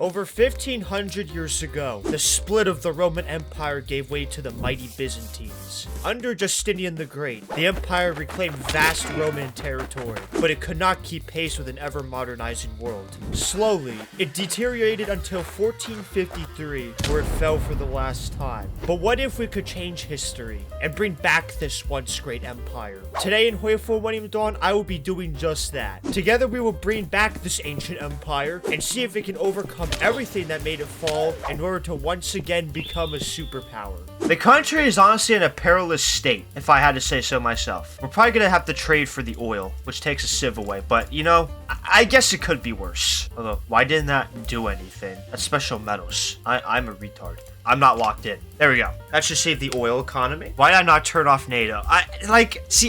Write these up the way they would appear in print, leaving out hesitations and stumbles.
Over 1500 years ago, the split of the Roman Empire gave way to the mighty Byzantines. Under Justinian the Great, the empire reclaimed vast Roman territory, but it could not keep pace with an ever-modernizing world. Slowly, it deteriorated until 1453, where it fell for the last time. But what if we could change history and bring back this once great empire? Today in Hoyful Winning Dawn, I will be doing just that. Together we will bring back this ancient empire and see if it can overcome everything that made it fall in order to once again become a superpower. The country is honestly in a perilous state, if I had to say so myself. We're probably gonna have to trade for the oil, which takes a civ away, but you know, I guess it could be worse. Although, why didn't that do anything? That's special metals. I'm a retard. I'm not locked in. There we go. That should save the oil economy. Why did I not turn off NATO? I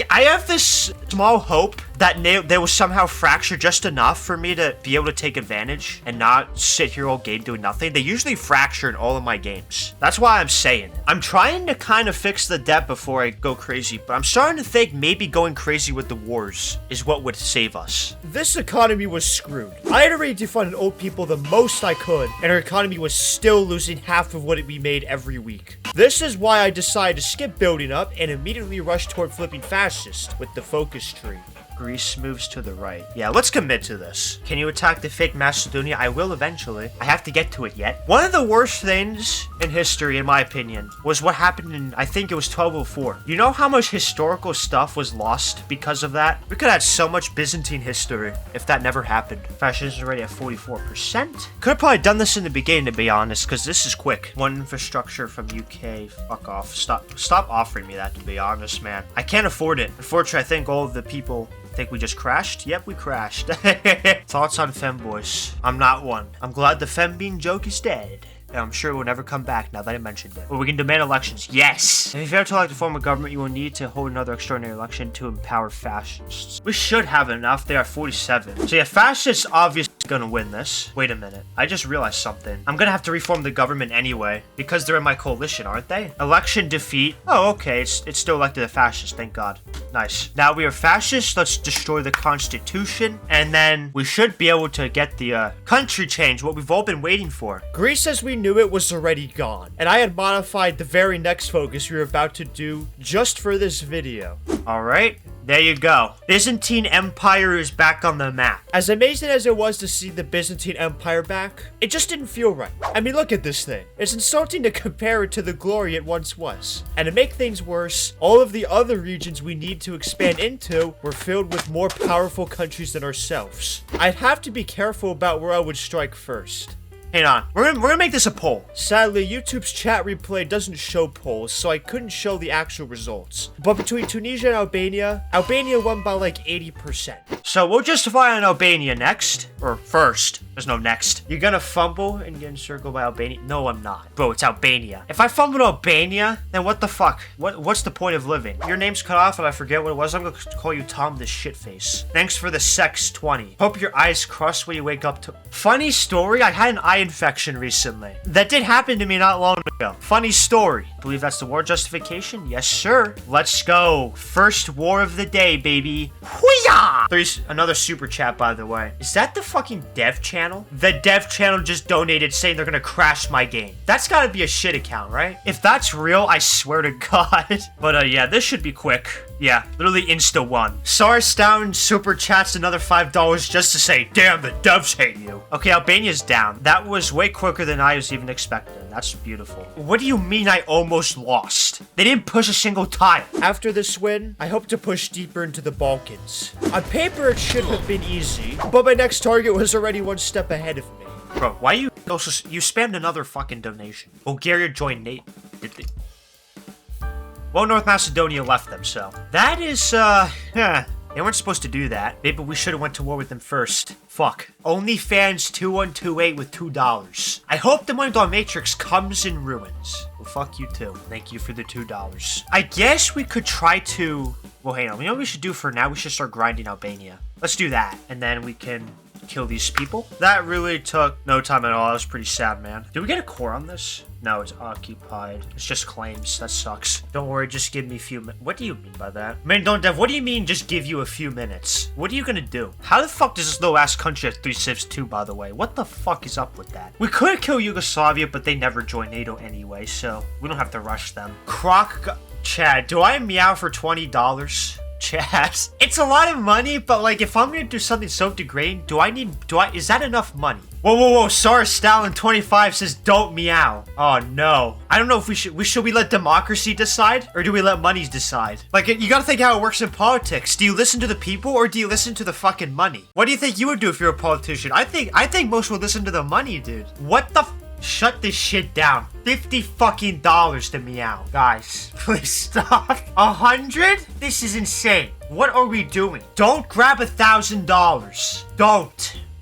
have this small hope that NATO, they will somehow fracture just enough for me to be able to take advantage and not sit here all game doing nothing. They usually fracture in all of my games. That's why I'm saying it. I'm trying to kind of fix the debt before I go crazy, but I'm starting to think maybe going crazy with the wars is what would save us. This economy was screwed. I had already defunded old people the most I could, and our economy was still losing half of what we made every week. This is why I decided to skip building up and immediately rush toward flipping fascist with the focus tree. Greece moves to the right. Yeah, let's commit to this. Can you attack the fake Macedonia? I will eventually. I have to get to it yet. One of the worst things in history, in my opinion, was what happened in, I think it was 1204. You know how much historical stuff was lost because of that? We could have had so much Byzantine history if that never happened. Fascism is already at 44%. Could have probably done this in the beginning, to be honest, because this is quick. One infrastructure from UK. Fuck off. Stop offering me that, to be honest, man. I can't afford it. Unfortunately, I think all of the people think we just crashed? Yep, we crashed. Thoughts on femboys? I'm not one. I'm glad the Meanbean joke is dead. And I'm sure it will never come back now that I mentioned it. But we can demand elections. Yes! If you fail to elect a form of government, you will need to hold another extraordinary election to empower fascists. We should have enough. They are 47. So yeah, fascists obviously gonna win this. Wait a minute. I just realized something. I'm gonna have to reform the government anyway, because they're in my coalition, aren't they? Election defeat. Oh, okay. It's still elected a fascist. Thank God. Nice. Now we are fascists. Let's destroy the Constitution. And then we should be able to get the country change, what we've all been waiting for. Greece, as we knew it, was already gone. And I had modified the very next focus we were about to do just for this video. Alright. There you go. Byzantine Empire is back on the map. As amazing as it was to see the Byzantine Empire back, it just didn't feel right. I mean, look at this thing. It's insulting to compare it to the glory it once was. And to make things worse, all of the other regions we need to expand into were filled with more powerful countries than ourselves. I'd have to be careful about where I would strike first. Hang on, we're gonna make this a poll. Sadly, YouTube's chat replay doesn't show polls, so I couldn't show the actual results. But between Tunisia and Albania, Albania won by like 80%. So we'll justify on Albania next, or first. There's no next. You're gonna fumble and get encircled by Albania? No, I'm not. Bro, it's Albania. If I fumble Albania, then what the fuck? What's the point of living? Your name's cut off and I forget what it was. I'm gonna call you Tom the Shitface. Thanks for the sex 20. Hope your eyes cross when you wake up to... Funny story, I had an eye infection recently. That did happen to me not long ago. Funny story. Believe that's the war justification? Yes, sir. Let's go. First war of the day, baby. Hoo-yah! There's another super chat, by the way. Is that the fucking dev channel? The dev channel just donated saying they're gonna crash my game. That's gotta be a shit account, right? If that's real, I swear to God. But yeah, this should be quick. Yeah, literally insta-1. Sars down super chats another $5 just to say, damn, the devs hate you. Okay, Albania's down. That was way quicker than I was even expecting. That's beautiful. What do you mean I almost lost? They didn't push a single tile. After this win, I hope to push deeper into the Balkans. On paper, it should have been easy, but my next target was already one step ahead of me. Bro, why you spammed another fucking donation? Bulgaria joined NATO. Well, North Macedonia left them, so. That is, they weren't supposed to do that. Maybe we should have went to war with them first. Fuck. OnlyFans2128 with $2. I hope the Money Dawn Matrix comes in ruins. Well, fuck you too. Thank you for the $2. I guess we could try to... Well, hang on. You know what we should do for now? We should start grinding Albania. Let's do that. And then we can kill these people. That really took no time at all. That was pretty sad, man. Did we get a core on this? No, it's occupied. It's just claims. That sucks. Don't worry, just give me a few minutes. What do you mean by that? Man, don't dev. What do you mean just give you a few minutes? What are you gonna do? How the fuck does this little ass country have 3 civs too, by the way? What the fuck is up with that? We could kill Yugoslavia, but they never joined NATO anyway, so we don't have to rush them. Chad, do I meow for $20? Chad, it's a lot of money, but like if I'm gonna do something so degrading, is that enough money? Whoa, sorry, Stalin 25 says don't meow. Oh no. I don't know if should we let democracy decide? Or do we let monies decide? Like, you gotta think how it works in politics. Do you listen to the people or do you listen to the fucking money? What do you think you would do if you're a politician? I think most would listen to the money, dude. What the Shut this shit down. $50 fucking to meow. Guys, please stop. 100? This is insane. What are we doing? Don't grab $1,000.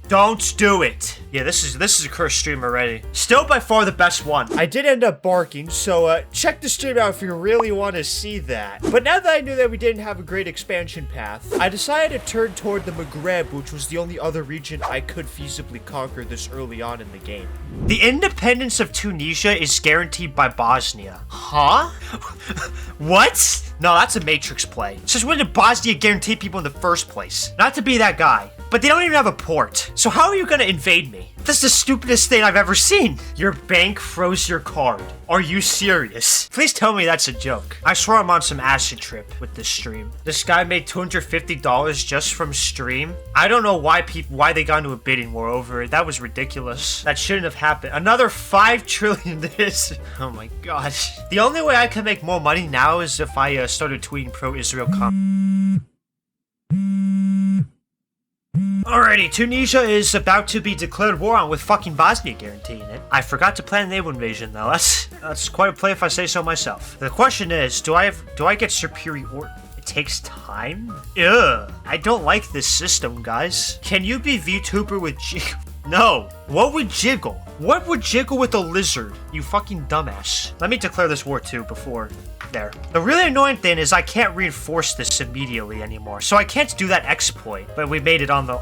Don't do it. Yeah, this is a cursed stream already. Still by far the best one. I did end up barking, so check the stream out if you really want to see that. But now that I knew that we didn't have a great expansion path, I decided to turn toward the Maghreb, which was the only other region I could feasibly conquer this early on in the game. The independence of Tunisia is guaranteed by Bosnia. Huh? What? No, that's a Matrix play. Since when did Bosnia guarantee people in the first place? Not to be that guy, but they don't even have a port. So how are you gonna invade me? That's the stupidest thing I've ever seen. Your bank froze your card. Are you serious? Please tell me that's a joke. I swear I'm on some acid trip with this stream. This guy made $250 just from stream. I don't know why they got into a bidding war over it. That was ridiculous. That shouldn't have happened. Another 5 trillion this. Oh my gosh. The only way I can make more money now is if I started tweeting pro-Israel comments. Alrighty, Tunisia is about to be declared war on with fucking Bosnia guaranteeing it. I forgot to plan a naval invasion though. That's quite a play if I say so myself. The question is, do I get superior? It takes time? Ugh. I don't like this system, guys. Can you be VTuber with jiggle? No. What would jiggle? What would jiggle with a lizard? You fucking dumbass. Let me declare this war too before. There. The really annoying thing is I can't reinforce this immediately anymore, so I can't do that exploit, but we made it on the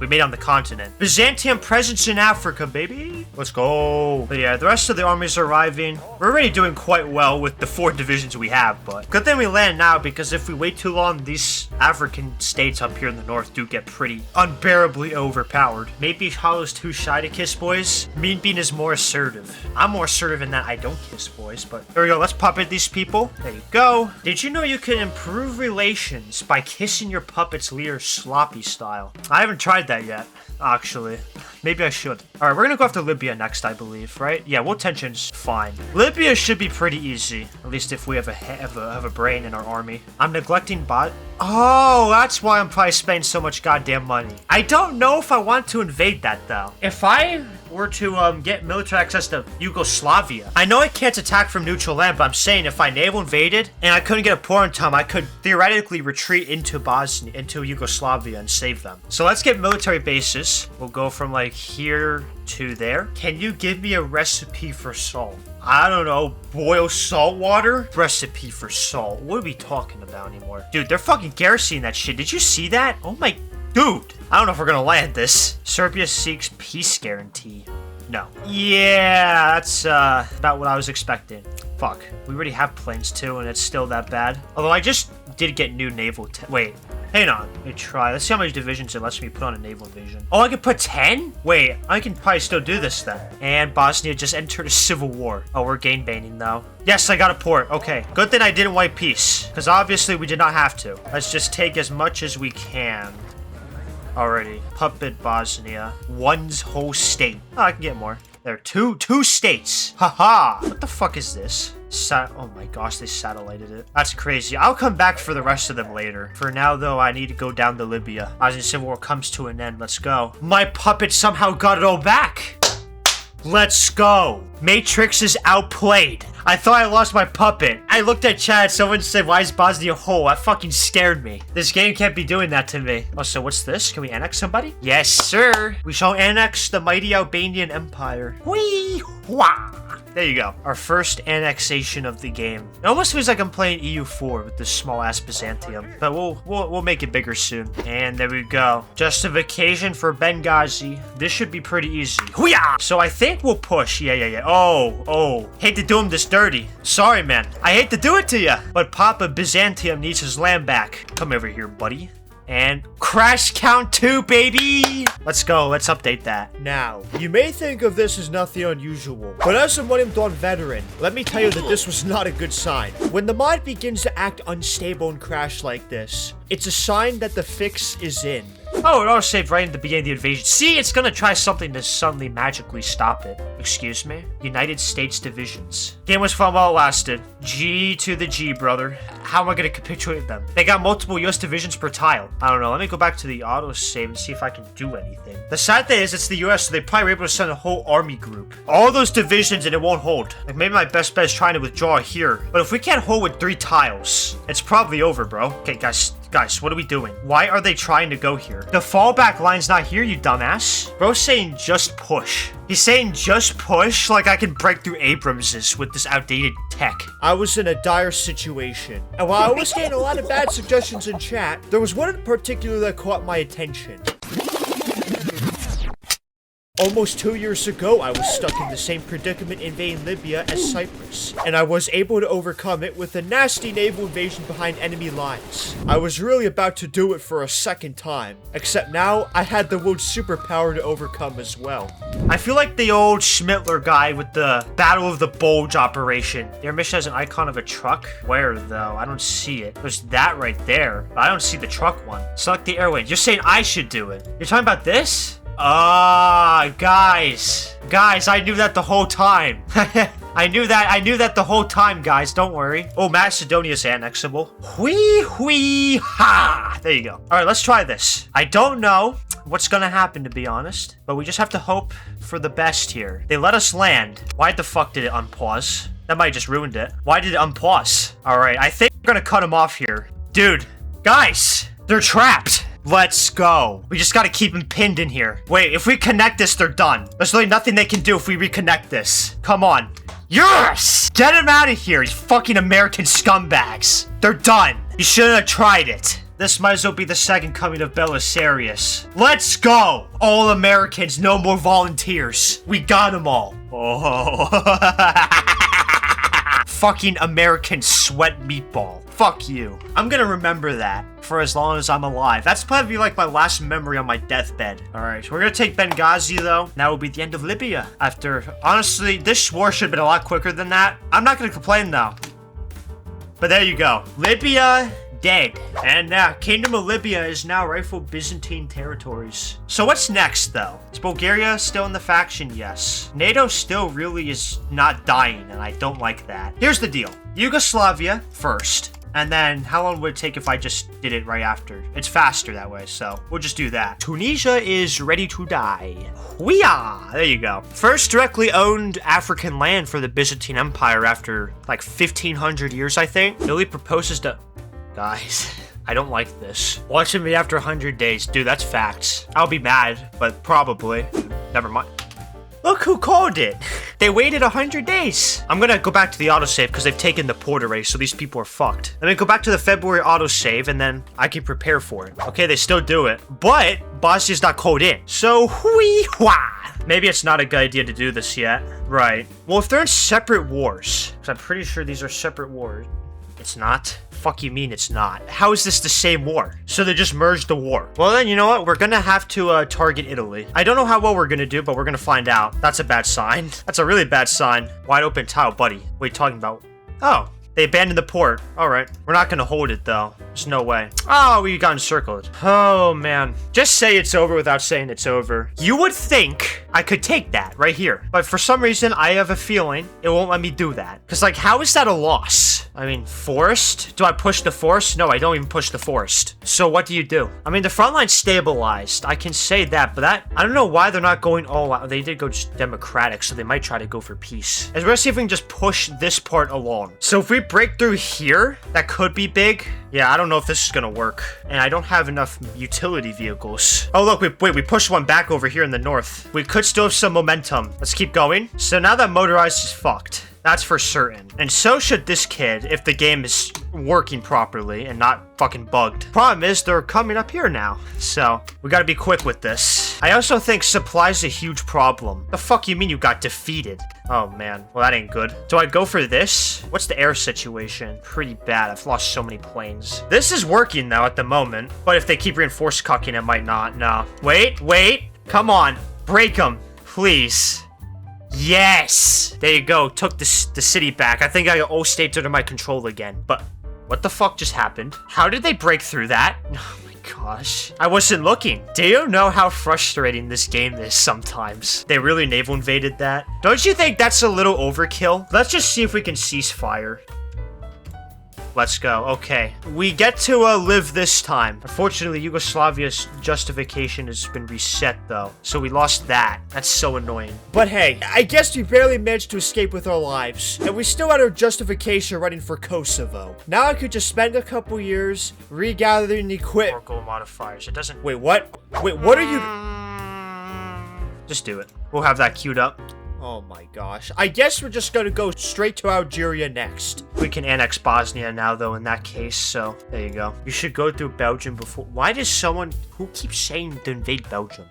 we made it on the continent. Byzantine presence in Africa, baby. Let's go. But yeah, the rest of the armies are arriving. We're already doing quite well with the 4 divisions we have, but good thing we land now, because if we wait too long, these African states up here in the north do get pretty unbearably overpowered. Maybe Hollow's too shy to kiss boys. Meanbean is more assertive. I'm more assertive in that I don't kiss boys, but there we go. Let's puppet these people. There you go. Did you know you can improve relations by kissing your puppet's leader sloppy style? I haven't tried that yet, actually. Maybe I should. Alright, we're gonna go after Libya next, I believe, right? Yeah, world tension's fine. Libya should be pretty easy, at least if we have a brain in our army. I'm neglecting Oh, that's why I'm probably spending so much goddamn money. I don't know if I want to invade that, though. If I were to get military access to Yugoslavia, I know I can't attack from neutral land, but I'm saying if I naval invaded and I couldn't get a port in time, I could theoretically retreat into Bosnia, into Yugoslavia, and save them. So let's get military bases. We'll go from like here to there. Can you give me a recipe for salt? I don't know, boil salt water? Recipe for salt. What are we talking about anymore? Dude, they're fucking garrisoning that shit. Did you see that? Oh my... Dude, I don't know if we're gonna land this. Serbia seeks peace guarantee. No. Yeah, that's about what I was expecting. Fuck. We already have planes too, and it's still that bad. Although I just did get new naval... Wait. Hang on. Let me try. Let's see how many divisions it lets me put on a naval invasion. Oh, I can put 10? Wait, I can probably still do this then. And Bosnia just entered a civil war. Oh, we're gain baiting though. Yes, I got a port. Okay. Good thing I didn't wipe peace, because obviously we did not have to. Let's just take as much as we can. Already. Puppet Bosnia. One's whole state. Oh, I can get more. There are two states. Haha. What the fuck is this? Oh my gosh, they satellited it. That's crazy. I'll come back for the rest of them later. For now, though, I need to go down to Libya. As the Civil War comes to an end, let's go. My puppet somehow got it all back. Let's go. Matrix is outplayed. I thought I lost my puppet. I looked at chat, someone said, why is Bosnia whole? That fucking scared me. This game can't be doing that to me. Oh, so what's this? Can we annex somebody? Yes, sir. We shall annex the mighty Albanian Empire. Whee! Wah! There you go. Our first annexation of the game. It almost feels like I'm playing EU4 with this small-ass Byzantium. But we'll make it bigger soon. And there we go. Justification for Benghazi. This should be pretty easy. Hoo-yah! So I think we'll push. Yeah. Oh. Hate to do him this dirty. Sorry, man. I hate to do it to you. But Papa Byzantium needs his land back. Come over here, buddy. And crash count 2, baby! Let's go, let's update that. Now, you may think of this as nothing unusual, but as a William Dawn veteran, let me tell you that this was not a good sign. When the mod begins to act unstable and crash like this, it's a sign that the fix is in. Oh, it auto-saved right in the beginning of the invasion. See, it's gonna try something to suddenly magically stop it. Excuse me? United States divisions. Game was fun while it lasted. G to the G, brother. How am I gonna capitulate them? They got multiple US divisions per tile. I don't know. Let me go back to the auto-save and see if I can do anything. The sad thing is, it's the US, so they probably were able to send a whole army group. All those divisions and it won't hold. Like, maybe my best bet is trying to withdraw here. But if we can't hold with 3 tiles, it's probably over, bro. Okay, Guys, what are we doing? Why are they trying to go here? The fallback line's not here, you dumbass. Bro's saying just push. He's saying just push like I can break through Abrams's with this outdated tech. I was in a dire situation. And while I was getting a lot of bad suggestions in chat, there was one in particular that caught my attention. Almost 2 years ago, I was stuck in the same predicament invading Libya as Cyprus, and I was able to overcome it with a nasty naval invasion behind enemy lines. I was really about to do it for a second time, except now I had the world's superpower to overcome as well. I feel like the old Schmittler guy with the Battle of the Bulge operation. Their mission has an icon of a truck. Where, though? I don't see it. There's that right there, but I don't see the truck one. Select the airway. You're saying I should do it. You're talking about this? Guys, I knew that the whole time. I knew that the whole time, guys. Don't worry. Oh, Macedonia's annexable. Whee, ha! There you go. All right, let's try this. I don't know what's gonna happen, to be honest, but we just have to hope for the best here. They let us land. Why the fuck did it unpause? That might have just ruined it. Why did it unpause? All right, I think we're gonna cut him off here. Dude, guys, they're trapped. Let's go. We just gotta keep him pinned in here. Wait, if we connect this, they're done. There's really nothing they can do if we reconnect this. Come on. Yes! Get him out of here, you fucking American scumbags. They're done. You shouldn't have tried it. This might as well be the second coming of Belisarius. Let's go! All Americans, no more volunteers. We got them all. Oh. Fucking American sweat meatball. Fuck you. I'm gonna remember that for as long as I'm alive. That's probably like my last memory on my deathbed. Alright, so we're gonna take Benghazi though. Now will be the end of Libya. After, honestly, this war should have been a lot quicker than that. I'm not gonna complain though. But there you go. Libya dead. And now, Kingdom of Libya is now rightful Byzantine territories. So what's next, though? Is Bulgaria still in the faction? Yes. NATO still really is not dying, and I don't like that. Here's the deal. Yugoslavia first. And then, how long would it take if I just did it right after? It's faster that way, so we'll just do that. Tunisia is ready to die. Hoo-yah! There you go. First directly owned African land for the Byzantine Empire after, like, 1,500 years, I think. Italy proposes to... Guys, I don't like this. Watching me after 100 days. Dude, that's facts. I'll be mad, but probably. Never mind. Look who called it. They waited 100 days. I'm gonna go back to the autosave because they've taken the port array, so these people are fucked. Let me go back to the February autosave and then I can prepare for it. Okay, they still do it, but Bosnia's not called in. So, whee-wah. Maybe it's not a good idea to do this yet. Right. Well, if they're in separate wars, because I'm pretty sure these are separate wars. It's not? Fuck you mean it's not? How is this the same war? So they just merged the war. Well then, you know what? We're gonna have to target Italy. I don't know how well we're gonna do, but we're gonna find out. That's a bad sign. That's a really bad sign. Wide open tile, buddy. What are you talking about? Oh. They abandoned the port. Alright. We're not gonna hold it, though. There's no way. Oh, we got encircled. Oh, man. Just say it's over without saying it's over. You would think I could take that right here. But for some reason, I have a feeling it won't let me do that. Because, like, how is that a loss? I mean, forest? Do I push the forest? No, I don't even push the forest. So what do you do? I mean, the front line's stabilized. I can say that, but that... I don't know why they're not going all out. They did go just democratic, so they might try to go for peace. And we're gonna see if we can just push this part along. So if we break through here, that could be big. Yeah, I don't know if this is gonna work. And I don't have enough utility vehicles. Oh, look, we pushed one back over here in the north. We could still have some momentum. Let's keep going. So now that motorized is fucked. That's for certain. And so should this kid if the game is working properly and not fucking bugged. Problem is, they're coming up here now. So, we gotta be quick with this. I also think supply's a huge problem. The fuck you mean you got defeated? Oh man, well that ain't good. Do I go for this? What's the air situation? Pretty bad. I've lost so many planes. This is working though at the moment. But if they keep reinforced cucking, it might not. No. Wait. Come on. Break them. Please. Yes! There you go. Took the city back. I think I got all states under my control again. But what the fuck just happened? How did they break through that? Oh my gosh. I wasn't looking. Do you know how frustrating this game is sometimes? They really naval invaded that. Don't you think that's a little overkill? Let's just see if we can cease fire. Let's go. Okay. We get to live this time. Unfortunately, Yugoslavia's justification has been reset, though. So we lost that. That's so annoying. But hey, I guess we barely managed to escape with our lives. And we still had our justification running for Kosovo. Now I could just spend a couple years regathering the equipment. Or goal modifiers. It doesn't... Wait, what? Wait, what are you... Just do it. We'll have that queued up. Oh my gosh. I guess we're just gonna go straight to Algeria next. We can annex Bosnia now, though, in that case, so there you go. You should go through Belgium before... Why does someone... Who keeps saying to invade Belgium?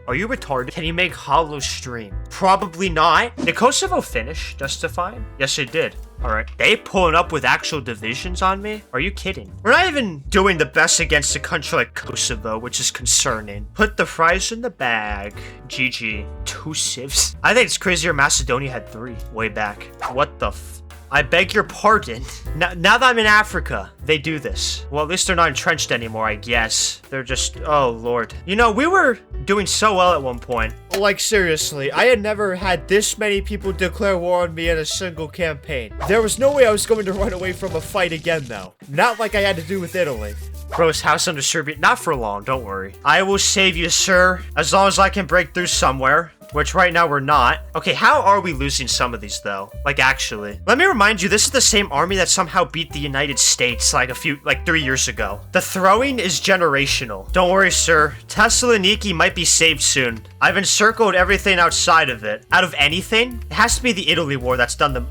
Are you retarded? Can you make hollow stream? Probably not. Did Kosovo finish justifying? Yes, it did. Alright. They pulling up with actual divisions on me? Are you kidding? We're not even doing the best against a country like Kosovo, which is concerning. Put the fries in the bag. GG. 2 civs. I think it's crazier Macedonia had 3 way back. What the f... I beg your pardon. Now that I'm in Africa, they do this. Well, at least they're not entrenched anymore, I guess. They're just... Oh, Lord. You know, we were doing so well at one point. Like, seriously, I had never had this many people declare war on me in a single campaign. There was no way I was going to run away from a fight again, though. Not like I had to do with Italy. Bro's house under Serbia. Not for long, don't worry. I will save you, sir. As long as I can break through somewhere. Which right now we're not. Okay, how are we losing some of these though? Like actually. Let me remind you, this is the same army that somehow beat the United States like 3 years ago. The throwing is generational. Don't worry, sir. Thessaloniki might be saved soon. I've encircled everything outside of it. Out of anything? It has to be the Italy war that's done the...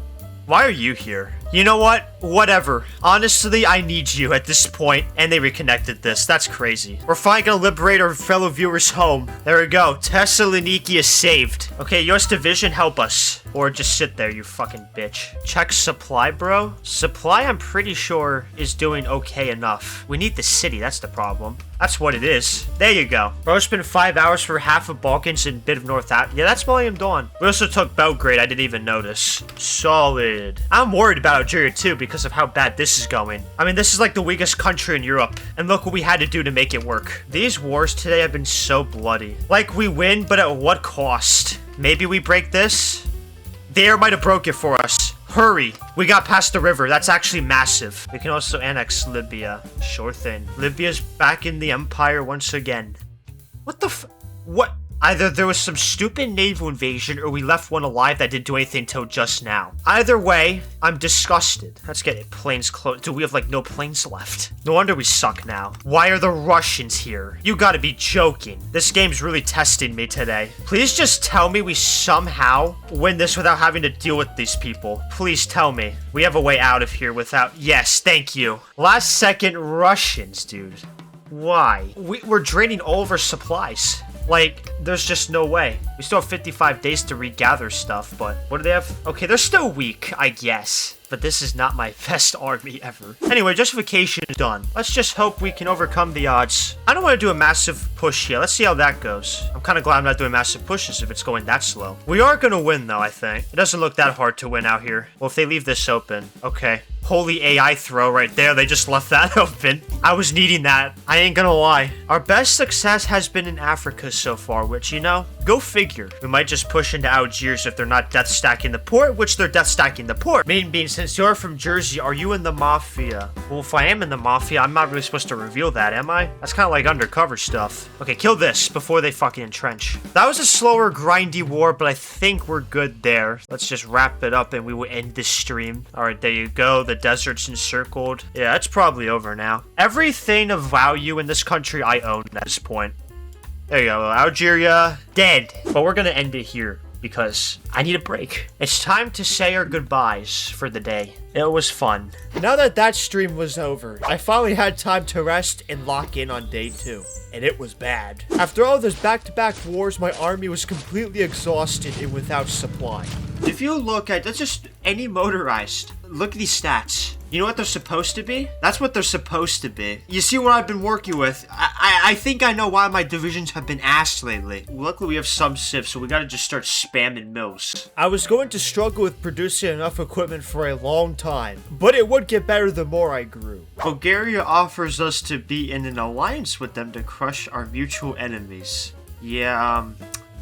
Why are you here? You know what? Whatever. Honestly, I need you at this point. And they reconnected this. That's crazy. We're finally gonna liberate our fellow viewers' home. There we go. Thessaloniki is saved. Okay, US Division, help us. Or just sit there, you fucking bitch. Check supply, bro. Supply, I'm pretty sure, is doing okay enough. We need the city. That's the problem. That's what it is. There you go. Bro, it's been 5 hours for half of Balkans and a bit of North Africa. Yeah, that's Volume Dawn. We also took Belgrade. I didn't even notice. Solid. I'm worried about Algeria too because of how bad this is going. I mean, this is like the weakest country in Europe. And look what we had to do to make it work. These wars today have been so bloody. Like, we win, but at what cost? Maybe we break this? The air might have broke it for us. Hurry. We got past the river. That's actually massive. We can also annex Libya. Sure thing. Libya's back in the empire once again. What the f... What? Either there was some stupid naval invasion or we left one alive that didn't do anything until just now. Either way, I'm disgusted. Let's get it. Planes close. Do we have like no planes left? No wonder we suck now. Why are the Russians here? You gotta be joking. This game's really testing me today. Please just tell me we somehow win this without having to deal with these people. Please tell me. We have a way out of here without... Yes, thank you. Last second Russians, dude. Why? We're draining all of our supplies. Like, there's just no way. We still have 55 days to regather stuff, but what do they have? Okay, they're still weak, I guess. But this is not my best army ever. Anyway, justification is done. Let's just hope we can overcome the odds. I don't want to do a massive push here. Let's see how that goes. I'm kind of glad I'm not doing massive pushes if it's going that slow. We are going to win, though, I think. It doesn't look that hard to win out here. Well, if they leave this open. Okay. Holy AI throw right there. They just left that open. I was needing that. I ain't gonna lie. Our best success has been in Africa so far, which, you know, Go figure. We might just push into Algiers if they're not death stacking the port, which they're death stacking the port. Meanbean, since you're from Jersey, are you in the mafia? Well, if I am in the mafia, I'm not really supposed to reveal that, am I? That's kind of like undercover stuff. Okay, kill this before they fucking entrench. That was a slower, grindy war, but I think we're good there. Let's just wrap it up and we will end this stream. All right, there you go. The desert's encircled. Yeah, it's probably over now. Everything of value in this country I own at this point. There you go, Algeria, dead. But we're gonna end it here because I need a break. It's time to say our goodbyes for the day. It was fun. Now that stream was over, I finally had time to rest and lock in on day 2. And it was bad. After all those back-to-back wars, my army was completely exhausted and without supply. If you look at, that's just any motorized. Look at these stats. You know what they're supposed to be? That's what they're supposed to be. You see what I've been working with? I think I know why my divisions have been ass lately. Luckily we have some civs, so we gotta just start spamming mills. I was going to struggle with producing enough equipment for a long time, but it would get better the more I grew. Bulgaria offers us to be in an alliance with them to crush our mutual enemies. Yeah,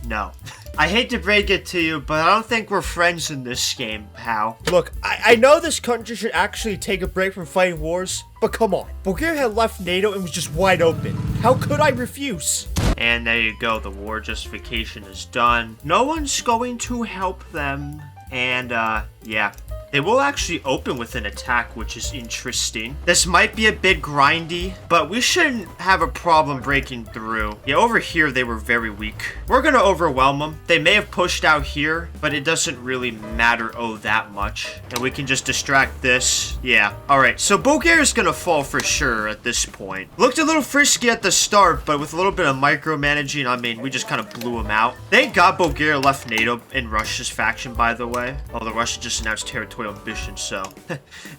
no. I hate to break it to you, but I don't think we're friends in this game, pal. Look, I know this country should actually take a break from fighting wars, but come on. Bulgaria had left NATO and was just wide open. How could I refuse? And there you go, the war justification is done. No one's going to help them. And, yeah. They will actually open with an attack, which is interesting. This might be a bit grindy, but we shouldn't have a problem breaking through. Yeah, over here, they were very weak. We're gonna overwhelm them. They may have pushed out here, but it doesn't really matter, that much. And we can just distract this. Yeah, all right. So Bulgaria's gonna fall for sure at this point. Looked a little frisky at the start, but with a little bit of micromanaging, I mean, we just kind of blew them out. Thank God Bulgaria left NATO in Russia's faction, by the way. Although Russia just announced territorial ambition, so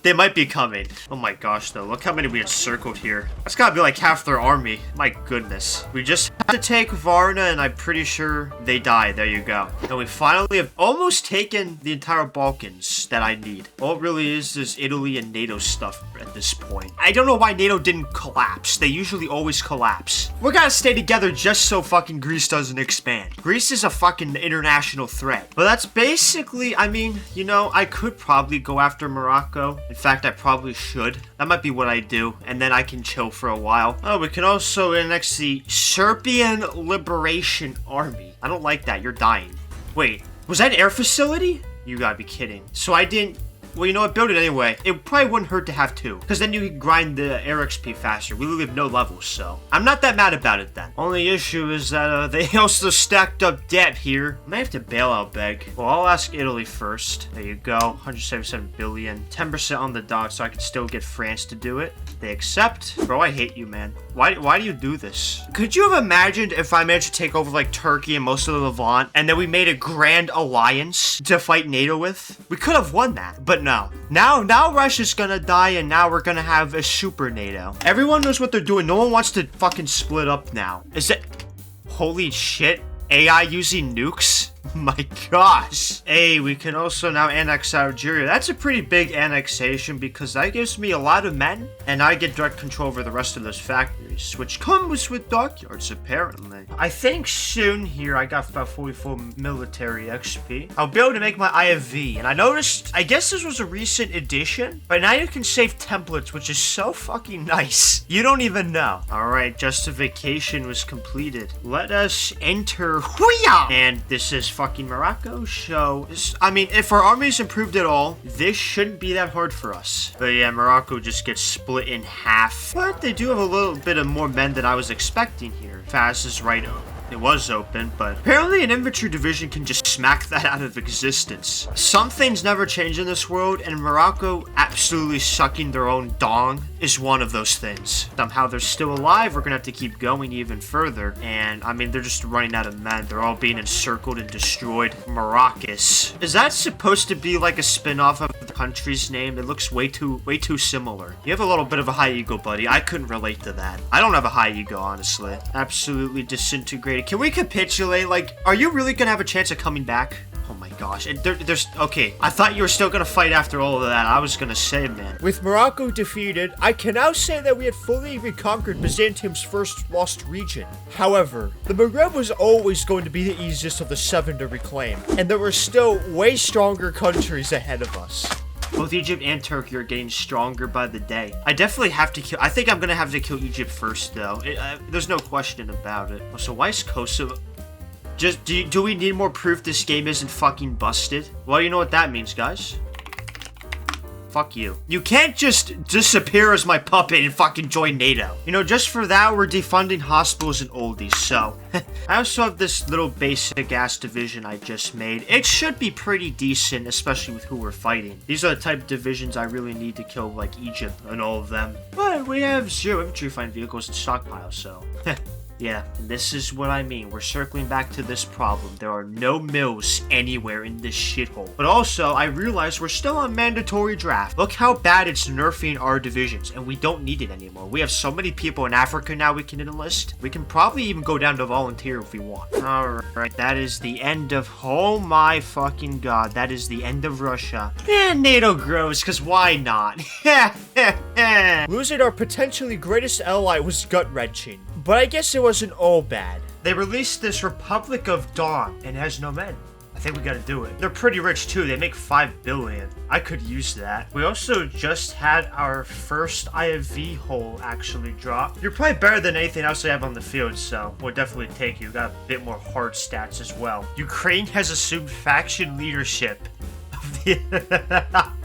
they might be coming. Oh my gosh, though, look how many we encircled here. That's gotta be like half their army. My goodness. We just have to take Varna, and I'm pretty sure they die. There you go. And we finally have almost taken the entire Balkans that I need. All it really is Italy and NATO stuff at this point. I don't know why NATO didn't collapse. They usually always collapse. We're gonna stay together just so fucking Greece doesn't expand. Greece is a fucking international threat. But that's basically, I mean, you know, I could probably go after Morocco. In fact, I probably should. That might be what I do, and then I can chill for a while. Oh, we can also annex the Serbian Liberation Army. I don't like that. You're dying. Wait, was that an air facility? You gotta be kidding. So I didn't... Well, you know what? Build it anyway. It probably wouldn't hurt to have 2. Because then you can grind the air XP faster. We literally have no levels, so... I'm not that mad about it then. Only issue is that they also stacked up debt here. I might have to bail out beg. Well, I'll ask Italy first. There you go. 177 billion. 10% on the dot, so I can still get France to do it. They accept. Bro, I hate you, man. Why do you do this? Could you have imagined if I managed to take over, like, Turkey and most of the Levant, and then we made a grand alliance to fight NATO with? We could have won that, but no. Now Russia's gonna die, and now we're gonna have a super NATO. Everyone knows what they're doing. No one wants to fucking split up now. Is it... Holy shit. AI using nukes? My gosh. Hey, we can also now annex Algeria. That's a pretty big annexation because that gives me a lot of men, and I get direct control over the rest of those factories, which comes with dockyards, apparently. I think soon here I got about 44 military XP. I'll be able to make my IFV, and I noticed, I guess this was a recent addition, but now you can save templates, which is so fucking nice. You don't even know. All right, justification was completed. Let us enter. Hoo-yah! And this is fucking Morocco, so I mean, if our army's improved at all, this shouldn't be that hard for us. But yeah, Morocco just gets split in half. But they do have a little bit of more men than I was expecting here. Faz is right. It was open, but apparently an infantry division can just smack that out of existence. Some things never change in this world, and Morocco absolutely sucking their own dong is one of those things. Somehow they're still alive. We're gonna have to keep going even further, and I mean, they're just running out of men. They're all being encircled and destroyed. Maracas. Is that supposed to be like a spin-off of the country's name? It looks way too similar. You have a little bit of a high ego, buddy. I couldn't relate to that. I don't have a high ego, honestly. Absolutely disintegrated. Can we capitulate? Like, are you really gonna have a chance of coming back? Oh my gosh. And there's... Okay, I thought you were still gonna fight after all of that. I was gonna say, man. With Morocco defeated, I can now say that we had fully reconquered Byzantium's first lost region. However, the Maghreb was always going to be the easiest of the 7 to reclaim, and there were still way stronger countries ahead of us. Both Egypt and Turkey are getting stronger by the day. I definitely have to kill... I think I'm gonna have to kill Egypt first, though. There's no question about it. So why is Kosovo... Just, do we need more proof this game isn't fucking busted? Well, you know what that means, guys. Fuck you. You can't just disappear as my puppet and fucking join NATO. You know, just for that, we're defunding hospitals and oldies, so... I also have this little basic-ass division I just made. It should be pretty decent, especially with who we're fighting. These are the type of divisions I really need to kill, like Egypt and all of them. But we have 0 infantry fighting vehicles and stockpiles, so... Yeah, and this is what I mean. We're circling back to this problem. There are no mills anywhere in this shithole. But also, I realize we're still on mandatory draft. Look how bad it's nerfing our divisions, and we don't need it anymore. We have so many people in Africa now we can enlist. We can probably even go down to volunteer if we want. Alright, that is the end of... Oh my fucking god, that is the end of Russia. And NATO grows, because why not? Losing our potentially greatest ally was gut-wrenching. But I guess it wasn't all bad. They released this Republic of Dawn and has no men. I think we gotta do it. They're pretty rich too. They make 5 billion. I could use that. We also just had our first IFV hole actually drop. You're probably better than anything else I have on the field, so we'll definitely take you. Got a bit more hard stats as well. Ukraine has assumed faction leadership.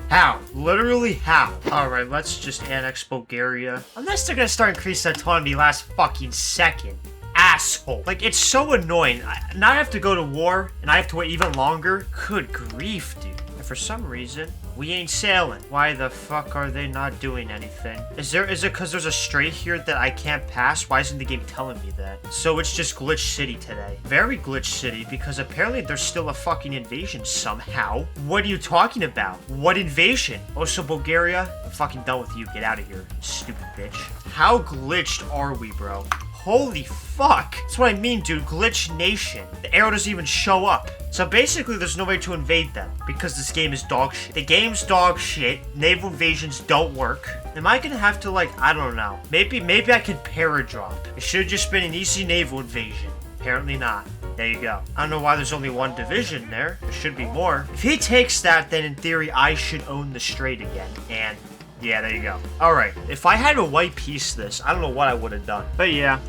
How? Literally how? Alright, let's just annex Bulgaria. Unless they're gonna start increasing autonomy last fucking second. Asshole. Like, it's so annoying. Now I have to go to war, and I have to wait even longer. Good grief, dude. And for some reason, we ain't sailing. Why the fuck are they not doing anything? Is it because there's a strait here that I can't pass? Why isn't the game telling me that? So it's just Glitch City today. Very Glitch City, because apparently there's still a fucking invasion somehow. What are you talking about? What invasion? Oh, so Bulgaria? I'm fucking done with you. Get out of here, stupid bitch. How glitched are we, bro? Holy fuck. That's what I mean, dude. Glitch Nation. The arrow doesn't even show up. So basically, there's no way to invade them because this game is dog shit. The game's dog shit. Naval invasions don't work. Am I gonna have to, like, I don't know. Maybe I could paradrop. It should have just been an easy naval invasion. Apparently not. There you go. I don't know why there's only 1 division there. There should be more. If he takes that, then in theory, I should own the strait again. And yeah, there you go. Alright. If I had a white piece this, I don't know what I would have done. But yeah.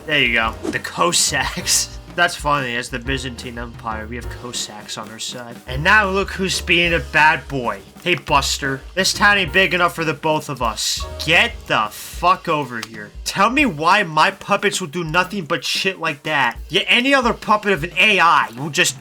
There you go. The Cossacks. That's funny, as the Byzantine Empire, we have Cossacks on our side. And now look who's being a bad boy. Hey, Buster. This town ain't big enough for the both of us. Get the fuck over here. Tell me why my puppets will do nothing but shit like that. Yet any other puppet of an AI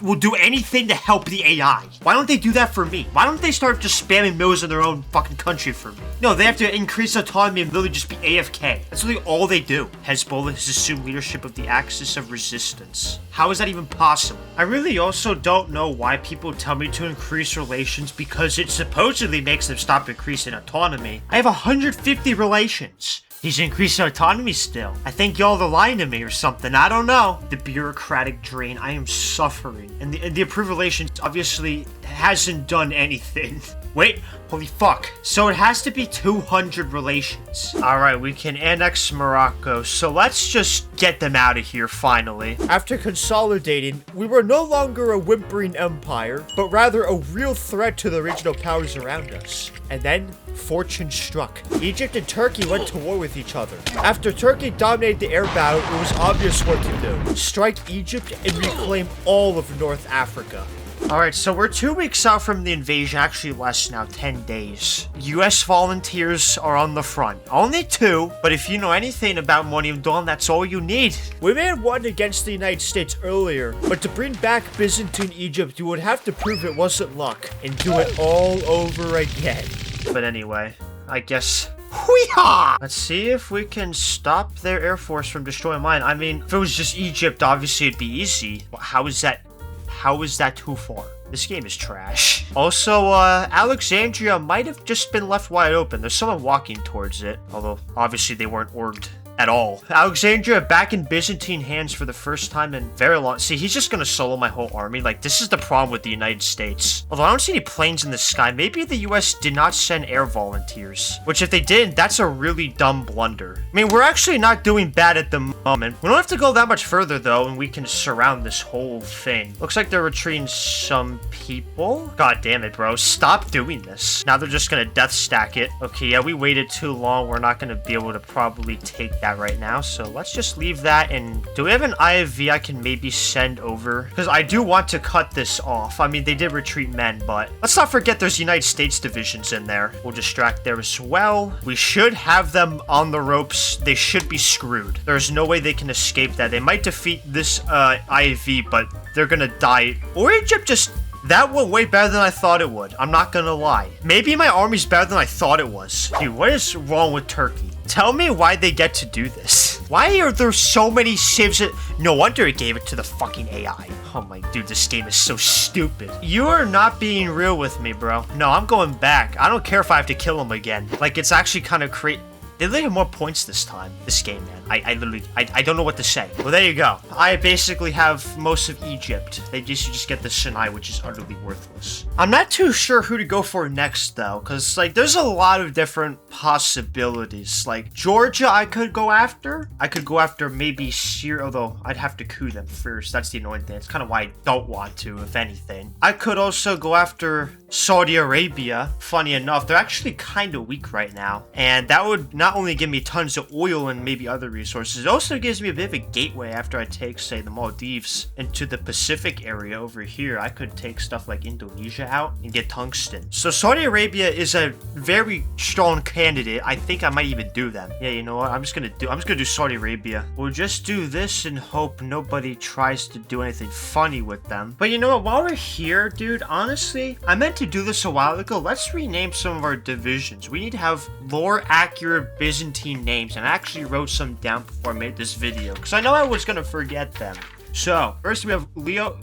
will do anything to help the AI. Why don't they do that for me? Why don't they start just spamming mills in their own fucking country for me? No, they have to increase autonomy and literally just be AFK. That's literally all they do. Hezbollah has assumed leadership of the axis of resistance. How is that even possible? I really also don't know why people tell me to increase relations because it supposedly makes them stop increasing autonomy. I have 150 relations. He's increasing autonomy still. I think y'all are lying to me or something. I don't know. The bureaucratic drain. I am suffering. And the approved relations obviously hasn't done anything. Wait, holy fuck. So it has to be 200 relations. Alright, we can annex Morocco. So let's just get them out of here finally. After consolidating, we were no longer a whimpering empire, but rather a real threat to the regional powers around us. And then, fortune struck. Egypt and Turkey went to war with each other. After Turkey dominated the air battle, it was obvious what to do. Strike Egypt and reclaim all of North Africa. Alright, so we're 2 weeks out from the invasion, actually less now, 10 days. US volunteers are on the front. Only 2, but if you know anything about Morning Dawn, that's all you need. We may have won against the United States earlier, but to bring back Byzantine Egypt, you would have to prove it wasn't luck, and do it all over again. But anyway, I guess... Hoo-yah! Let's see if we can stop their air force from destroying mine. I mean, if it was just Egypt, obviously it'd be easy. How is that too far? This game is trash. Also, Alexandria might have just been left wide open. There's someone walking towards it. Although, obviously they weren't orbed. at all. Alexandria back in Byzantine hands for the first time in very long. See, he's just gonna solo my whole army. Like, this is the problem with the United States. Although I don't see any planes in the sky, maybe the US did not send air volunteers. Which, if they didn't, that's a really dumb blunder. I mean, we're actually not doing bad at the moment. We don't have to go that much further, though, and we can surround this whole thing. Looks like they're retreating some people. God damn it, bro. Stop doing this. Now they're just gonna death stack it. Okay, yeah, we waited too long. We're not gonna be able to probably take that right now, so let's just leave that. And do we have an IFV I can maybe send over? Because I do want to cut this off. I mean, they did retreat men, but let's not forget there's United States divisions in there. We'll distract there as well. We should have them on the ropes. They should be screwed. There's no way they can escape that. They might defeat this IFV, but they're gonna die. Or Egypt just... That went way better than I thought it would. I'm not gonna lie. Maybe my army's better than I thought it was. Dude, what is wrong with Turkey? Tell me why they get to do this. Why are there so many civs? No wonder it gave it to the fucking AI. Oh my, dude, this game is so stupid. You are not being real with me, bro. No, I'm going back. I don't care if I have to kill him again. Like, it's actually kind of crazy. They literally have more points this time. This game, man. I literally, I don't know what to say. Well, there you go. I basically have most of Egypt. They just get the Sinai, which is utterly worthless. I'm not too sure who to go for next, though, because, like, there's a lot of different possibilities. Like, Georgia, I could go after. I could go after maybe Syria, although I'd have to coup them first. That's the annoying thing. It's kind of why I don't want to, if anything. I could also go after Saudi Arabia. Funny enough, they're actually kind of weak right now. And that would not only give me tons of oil and maybe other resources, it also gives me a bit of a gateway after I take, say, the Maldives into the Pacific area over here. I could take stuff like Indonesia out and get tungsten. So Saudi Arabia is a very strong candidate. I think I might even do them. Yeah, you know what? I'm just gonna do Saudi Arabia. We'll just do this and hope nobody tries to do anything funny with them. But you know what? While we're here, dude, honestly, I meant to do this a while ago. Let's rename some of our divisions. We need to have lore accurate Byzantine names, and I actually wrote some down before I made this video because I know I was gonna forget them. So, first we have Legio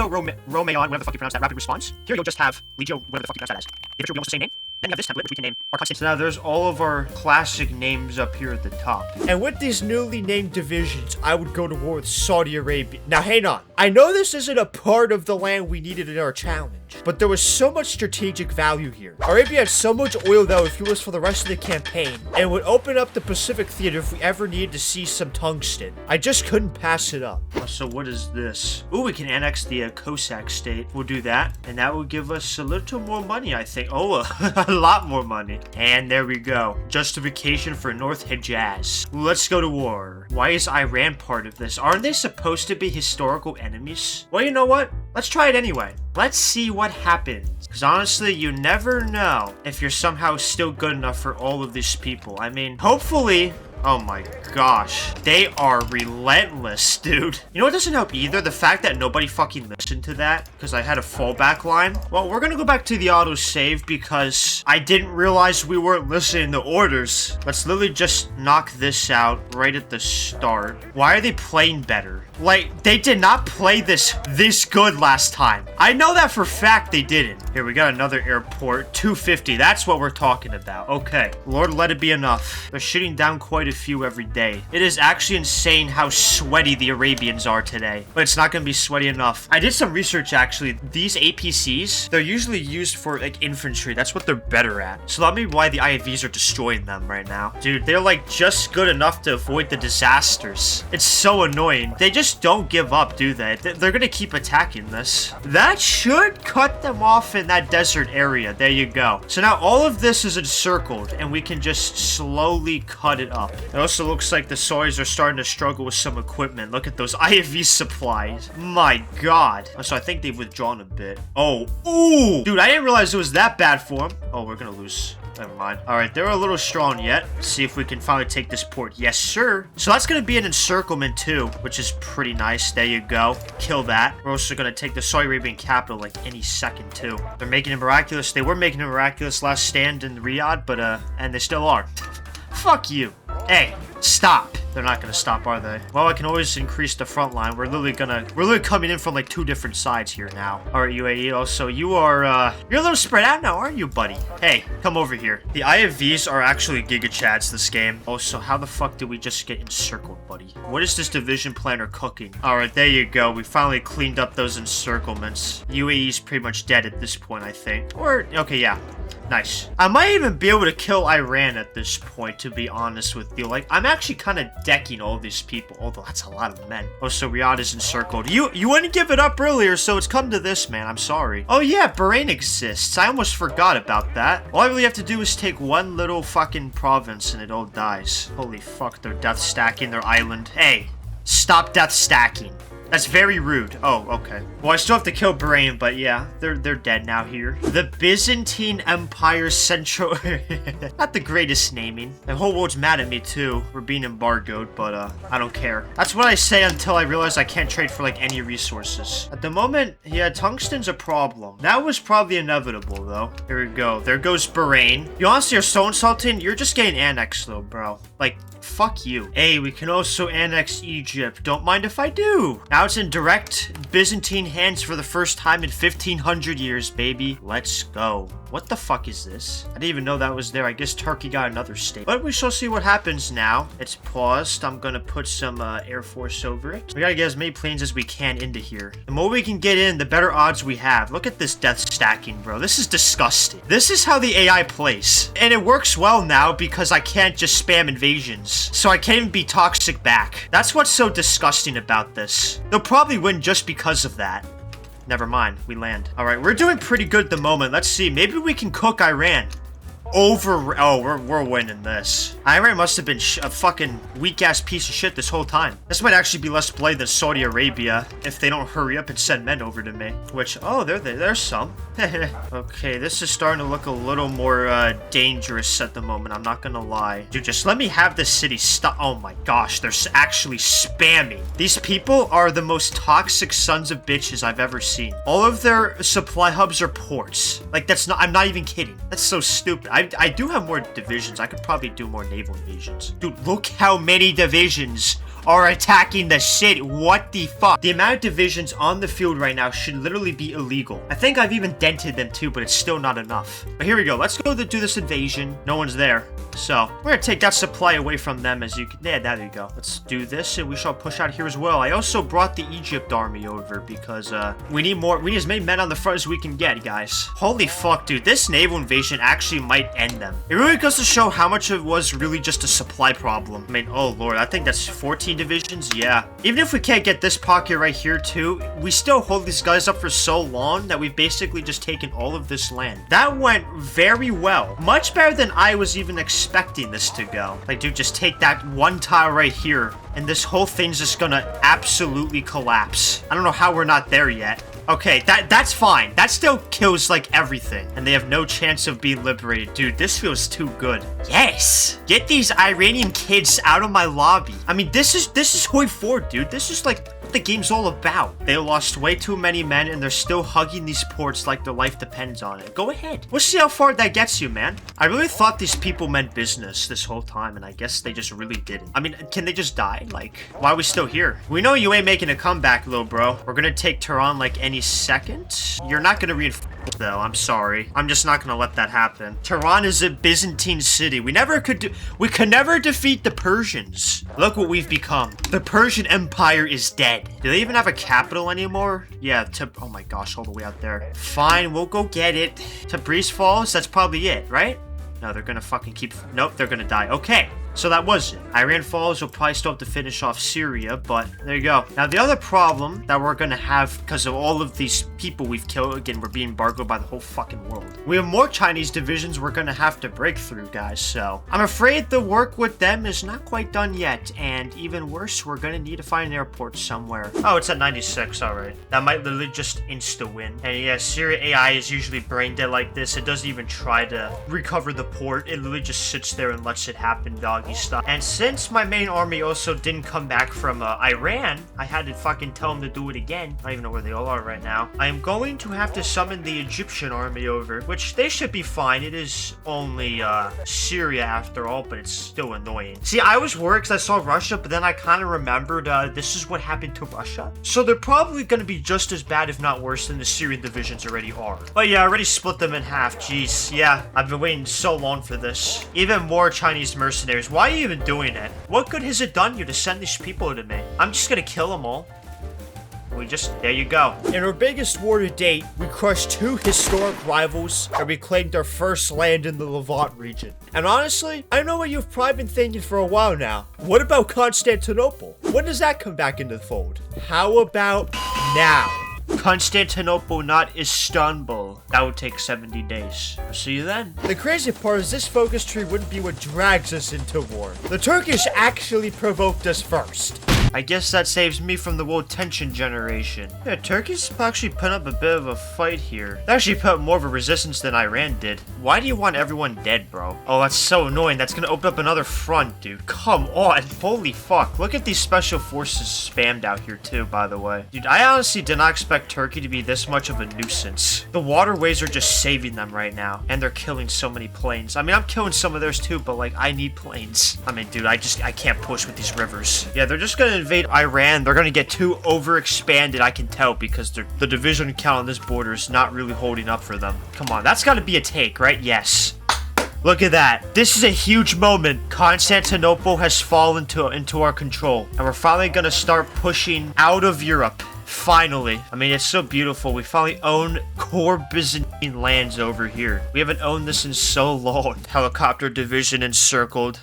Romeon, whatever the fuck you pronounce that, rapid response. Here you'll just have Legio, whatever the fuck you pronounce that as. The infantry will be almost the same name. Then you have this template, which we can name our Constantinople. So now there's all of our classic names up here at the top. And with these newly named divisions, I would go to war with Saudi Arabia. Now, hang on. I know this isn't a part of the land we needed in our challenge, but there was so much strategic value here. Arabia had so much oil that would fuel us for the rest of the campaign, and would open up the Pacific theater if we ever needed to see some tungsten. I just couldn't pass it up. So what is this? Ooh, we can annex the Cossack state. We'll do that, and that will give us a little more money, I think. Oh, a lot more money. And there we go. Justification for North Hejaz. Let's go to war. Why is Iran part of this? Aren't they supposed to be historical enemies? Well, you know what? Let's try it anyway. Let's see what happens. Because honestly, you never know if you're somehow still good enough for all of these people. I mean, hopefully... Oh my gosh. They are relentless, dude. You know what doesn't help either? The fact that nobody fucking listened to that because I had a fallback line. Well, we're gonna go back to the autosave because I didn't realize we weren't listening to orders. Let's literally just knock this out right at the start. Why are they playing better? Like, they did not play this good last time. I know that for a fact they didn't. Here, we got another airport. 250. That's what we're talking about. Okay. Lord, let it be enough. They're shooting down quite a few every day. It is actually insane how sweaty the Arabians are today. But it's not going to be sweaty enough. I did some research, actually. These APCs, they're usually used for, like, infantry. That's what they're better at. So that may be why the IFVs are destroying them right now. Dude, they're, like, just good enough to avoid the disasters. It's so annoying. They just don't give up, do they? They're gonna keep attacking this. That should cut them off in that desert area. There you go. So now all of this is encircled, and we can just slowly cut it up. It also looks like the Saudis are starting to struggle with some equipment. Look at those IFV supplies. My god. So I think they've withdrawn a bit. Oh, ooh! Dude, I didn't realize it was that bad for them. Oh, we're gonna lose. Never mind. Alright, they're a little strong yet. Let's see if we can finally take this port. Yes, sir. So that's going to be an encirclement too, which is pretty nice. There you go. Kill that. We're also going to take the Saudi Arabian capital like any second too. They're making it miraculous. They were making it miraculous last stand in Riyadh, but and they still are. Fuck you. Hey, Stop. They're not gonna stop, are they? Well, I can always increase the front line. We're literally coming in from like 2 different sides here now. All right, UAE. Also, you're a little spread out now, aren't you, buddy? Hey, come over here. The IFVs are actually Giga Chads this game. Also, how the fuck did we just get encircled, buddy? What is this division planner cooking? All right, there you go. We finally cleaned up those encirclements. UAE's pretty much dead at this point, I think. Or, okay, yeah. Nice. I might even be able to kill Iran at this point, to be honest with you. Like, I'm actually kind of decking all these people, although that's a lot of men. Oh, so Riyadh is encircled. You wouldn't give it up earlier, so it's come to this, man. I'm sorry. Oh, yeah, Bahrain exists. I almost forgot about that. All I really have to do is take one little fucking province and it all dies. Holy fuck, they're death stacking their island. Hey, stop death stacking. That's very rude. Oh, okay. Well, I still have to kill Bahrain, but yeah, they're dead now here. The Byzantine Empire Central... Not the greatest naming. The whole world's mad at me, too. We're being embargoed, but I don't care. That's what I say until I realize I can't trade for, like, any resources. At the moment, yeah, tungsten's a problem. That was probably inevitable, though. Here we go. There goes Bahrain. You honestly are so insulting. You're just getting annexed, though, bro. Like... Fuck you. Hey, we can also annex Egypt. Don't mind if I do. Now it's in direct Byzantine hands for the first time in 1500 years, baby. Let's go. What the fuck is this? I didn't even know that was there. I guess Turkey got another state. But we shall see what happens now. It's paused. I'm gonna put some Air Force over it. We gotta get as many planes as we can into here. The more we can get in, the better odds we have. Look at this death stacking, bro. This is disgusting. This is how the AI plays. And it works well now because I can't just spam invasions. So I can't even be toxic back. That's what's so disgusting about this. They'll probably win just because of that. Never mind, we land. All right, we're doing pretty good at the moment. Let's see, maybe we can cook Iran. Oh, we're winning this. Iran must have been a fucking weak-ass piece of shit this whole time. This might actually be less bloody than Saudi Arabia if they don't hurry up and send men over to me. Which, oh, there's some. Okay, this is starting to look a little more dangerous at the moment, I'm not gonna lie. Dude, just let me have this city stop. Oh my gosh, they're actually spamming. These people are the most toxic sons of bitches I've ever seen. All of their supply hubs are ports. Like, that's not, I'm not even kidding. That's so stupid. I do have more divisions. I could probably do more naval invasions. Dude, look how many divisions are attacking the city. What the fuck? The amount of divisions on the field right now should literally be illegal. I think I've even dented them too, but it's still not enough. But here we go. Let's go to do this invasion. No one's there. So, we're gonna take that supply away from them as you can. Yeah, there you go. Let's do this and we shall push out here as well. I also brought the Egypt army over because, we need more. We need as many men on the front as we can get, guys. Holy fuck, dude. This naval invasion actually might end them. It really goes to show how much it was really just a supply problem. I mean, oh lord, I think that's 14 divisions. Yeah. Even if we can't get this pocket right here too, we still hold these guys up for so long that we've basically just taken all of this land. That went very well. Much better than I was even expecting this to go. Like, dude, just take that one tile right here and this whole thing's just gonna absolutely collapse. I don't know how we're not there yet. Okay, that's fine. That still kills, like, everything. And they have no chance of being liberated. Dude, this feels too good. Yes! Get these Iranian kids out of my lobby. I mean, this is Hoi 4, dude. This is, like, what the game's all about. They lost way too many men, and they're still hugging these ports like their life depends on it. Go ahead. We'll see how far that gets you, man. I really thought these people meant business this whole time, and I guess they just really didn't. I mean, can they just die? Like, why are we still here? We know you ain't making a comeback, little bro. We're gonna take Tehran, like, any second. You're not gonna reinforce, though. I'm sorry. I'm just not gonna let that happen. Tehran is a Byzantine city. We could never defeat the Persians. Look what we've become. The Persian Empire is dead. Do they even have a capital anymore? Yeah, oh my gosh, all the way out there. Fine, we'll go get it. Tabriz Falls, that's probably it, right? No, they're gonna fucking keep... Nope, they're gonna die. Okay. So that was it. Iran Falls will probably still have to finish off Syria, but there you go. Now, the other problem that we're going to have because of all of these people we've killed, again, we're being embargoed by the whole fucking world. We have more Chinese divisions we're going to have to break through, guys, so I'm afraid the work with them is not quite done yet, and even worse, we're going to need to find an airport somewhere. Oh, it's at 96, all right. That might literally just insta-win. And yeah, Syria AI is usually brain dead like this. It doesn't even try to recover the port. It literally just sits there and lets it happen, dog. doggy style. And since my main army also didn't come back from Iran, I had to fucking tell them to do it again. I don't even know where they all are right now. I am going to have to summon the Egyptian army over, which they should be fine. It is only Syria after all, but it's still annoying. See, I was worried because I saw Russia, but then I kind of remembered this is what happened to Russia. So they're probably going to be just as bad, if not worse, than the Syrian divisions already are. But yeah, I already split them in half. Jeez, yeah, I've been waiting so long for this. Even more Chinese mercenaries. Why are you even doing it? What good has it done you to send these people to me? I'm just gonna kill them all. There you go. In our biggest war to date, we crushed 2 historic rivals and reclaimed our first land in the Levant region. And honestly, I know what you've probably been thinking for a while now. What about Constantinople? When does that come back into the fold? How about now? Constantinople, not Istanbul. That would take 70 days. I'll see you then. The crazy part is this focus tree wouldn't be what drags us into war. The Turkish actually provoked us first. I guess that saves me from the world tension generation. Yeah, Turkey's actually put up a bit of a fight here. They actually put up more of a resistance than Iran did. Why do you want everyone dead, bro? Oh, that's so annoying. That's gonna open up another front, dude. Come on. Holy fuck. Look at these special forces spammed out here, too, by the way. Dude, I honestly did not expect Turkey to be this much of a nuisance. The waterways are just saving them right now, and they're killing so many planes. I mean, I'm killing some of theirs, too, but, like, I need planes. I mean, dude, I can't push with these rivers. Yeah, they're just gonna invade Iran. They're gonna get too overexpanded, I can tell, because the division count on this border is not really holding up for them. Come on, that's gotta be a take, right? Yes. Look at that. This is a huge moment. Constantinople has fallen into our control, and we're finally gonna start pushing out of Europe. Finally. I mean, it's so beautiful. We finally own core Byzantine lands over here. We haven't owned this in so long. Helicopter division encircled.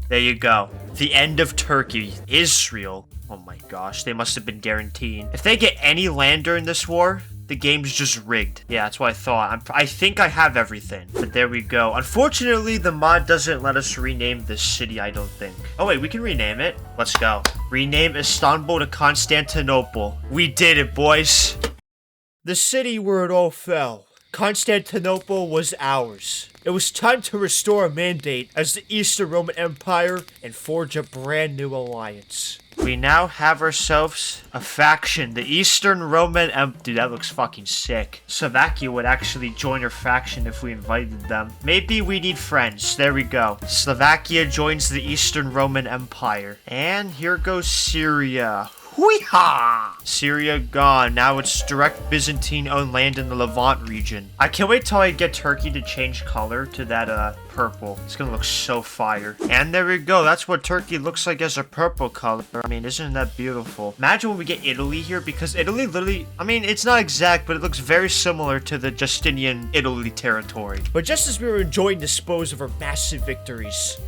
There you go. The end of Turkey. Israel. Oh my gosh, they must have been guaranteeing. If they get any land during this war, the game's just rigged. Yeah, that's what I thought. I think I have everything. But there we go. Unfortunately, the mod doesn't let us rename this city, I don't think. Oh wait, we can rename it. Let's go. Rename Istanbul to Constantinople. We did it, boys. The city where it all fell. Constantinople was ours. It was time to restore a mandate as the Eastern Roman Empire and forge a brand new alliance. We now have ourselves a faction, the Eastern Roman Empire. Dude, that looks fucking sick. Slovakia would actually join our faction if we invited them. Maybe we need friends. There we go. Slovakia joins the Eastern Roman Empire. And here goes Syria. Hoo-ha! Syria gone. Now it's direct Byzantine-owned land in the Levant region. I can't wait till I get Turkey to change color to that, purple. It's gonna look so fire. And there we go. That's what Turkey looks like as a purple color. I mean, isn't that beautiful? Imagine when we get Italy here, because Italy literally, I mean, it's not exact, but it looks very similar to the Justinian Italy territory. But just as we were enjoying the spoils of our massive victories,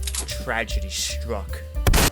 tragedy struck.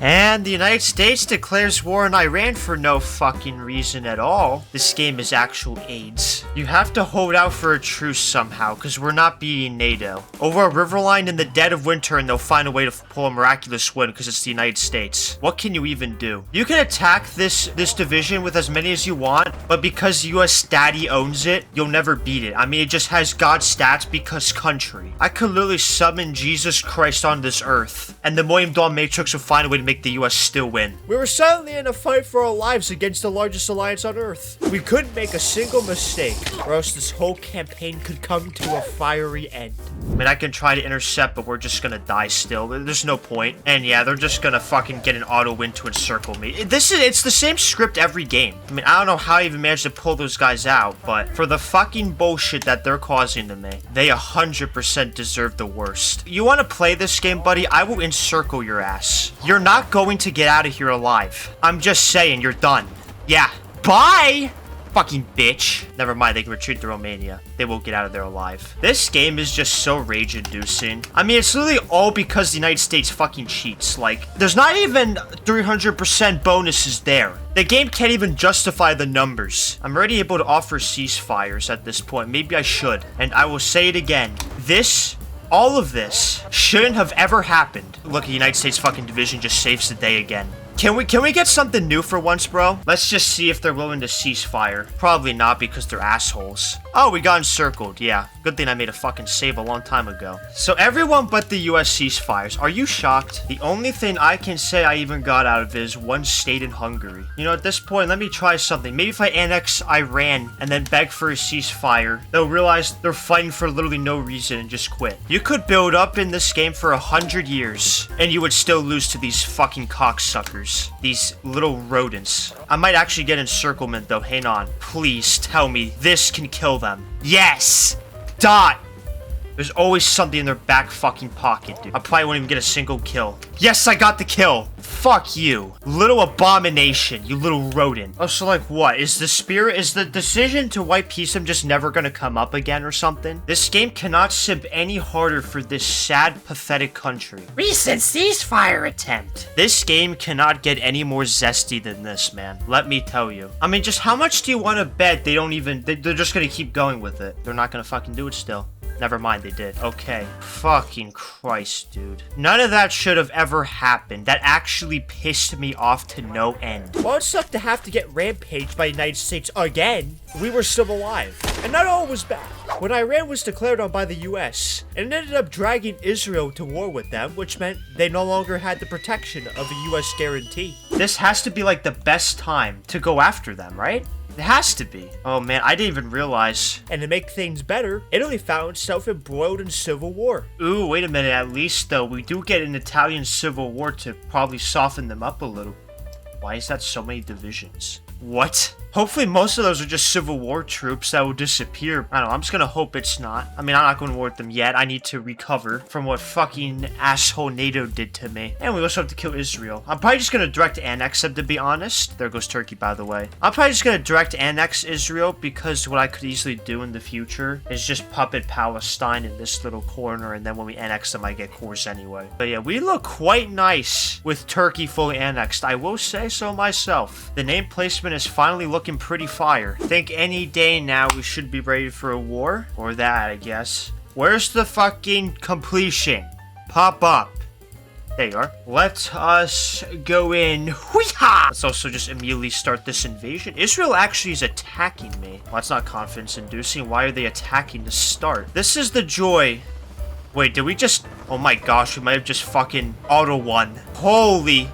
And the United States declares war on Iran for no fucking reason at all. This game is actual AIDS. You have to hold out for a truce somehow, because we're not beating NATO. Over a river line in the dead of winter, and they'll find a way to pull a miraculous win, because it's the United States. What can you even do? You can attack this division with as many as you want, but because US Daddy owns it, you'll never beat it. I mean, it just has God stats because country. I could literally summon Jesus Christ on this earth, and the Million Dawn Matrix will find a way to make the US still win. We were silently in a fight for our lives against the largest alliance on Earth. We couldn't make a single mistake, or else this whole campaign could come to a fiery end. I mean, I can try to intercept, but we're just gonna die still. There's no point. And yeah, they're just gonna fucking get an auto win to encircle me. It's the same script every game. I mean, I don't know how I even managed to pull those guys out, but for the fucking bullshit that they're causing to me, they 100% deserve the worst. You wanna play this game, buddy? I will encircle your ass. You're not going to get out of here alive. I'm just saying, you're done. Yeah. Bye! Fucking bitch. Never mind, they can retreat to Romania. They will get out of there alive. This game is just so rage-inducing. I mean, it's literally all because the United States fucking cheats. Like, there's not even 300% bonuses there. The game can't even justify the numbers. I'm already able to offer ceasefires at this point. Maybe I should. And I will say it again. All of this shouldn't have ever happened. Look, the United States fucking division just saves the day again. Can we get something new for once, bro? Let's just see if they're willing to cease fire. Probably not because they're assholes. Oh, we got encircled. Yeah, good thing I made a fucking save a long time ago. So everyone but the US ceasefires. Are you shocked? The only thing I can say I even got out of it is one state in Hungary. You know, at this point, let me try something. Maybe if I annex Iran and then beg for a ceasefire, they'll realize they're fighting for literally no reason and just quit. You could build up in this game for 100 years and you would still lose to these fucking cocksuckers. These little rodents. I might actually get encirclement though. Hang on. Please tell me this can kill them. Yes! Dot! There's always something in their back fucking pocket, dude. I probably won't even get a single kill. Yes, I got the kill. Fuck you. Little abomination, you little rodent. Oh, so like what? Is the decision to wipe peacem just never gonna come up again or something? This game cannot simp any harder for this sad, pathetic country. Recent ceasefire attempt. This game cannot get any more zesty than this, man. Let me tell you. I mean, just how much do you want to bet they don't even... They're just gonna keep going with it. They're not gonna fucking do it still. Never mind, they did. Okay. Fucking Christ, dude. None of that should have ever happened. That actually pissed me off to no end. Well, it sucked to have to get rampaged by the United States again. We were still alive. And not all was bad. When Iran was declared on by the US, it ended up dragging Israel to war with them, which meant they no longer had the protection of a US guarantee. This has to be like the best time to go after them, right? It has to be. Oh man, I didn't even realize. And to make things better, Italy found itself embroiled in civil war. Ooh, wait a minute. At least though, we do get an Italian civil war to probably soften them up a little. Why is that so many divisions? What? Hopefully most of those are just Civil War troops that will disappear. I don't know, I'm just gonna hope it's not. I mean, I'm not going to war with them yet. I need to recover from what fucking asshole NATO did to me. And we also have to kill Israel. I'm probably just gonna direct annex them, to be honest. There goes Turkey, by the way. I'm probably just gonna direct annex Israel because what I could easily do in the future is just puppet Palestine in this little corner, and then when we annex them, I get cores anyway. But yeah, we look quite nice with Turkey fully annexed. I will say so myself. The name placement is finally looking pretty fire. Think any day now we should be ready for a war. Or that, I guess. Where's the fucking completion? Pop up. There you are. Let us go in. Hoo-ha! Let's also just immediately start this invasion. Israel actually is attacking me. Well, that's not confidence inducing. Why are they attacking to start? This is the joy. Wait, did we just... Oh my gosh, we might have just fucking auto-won. Holy...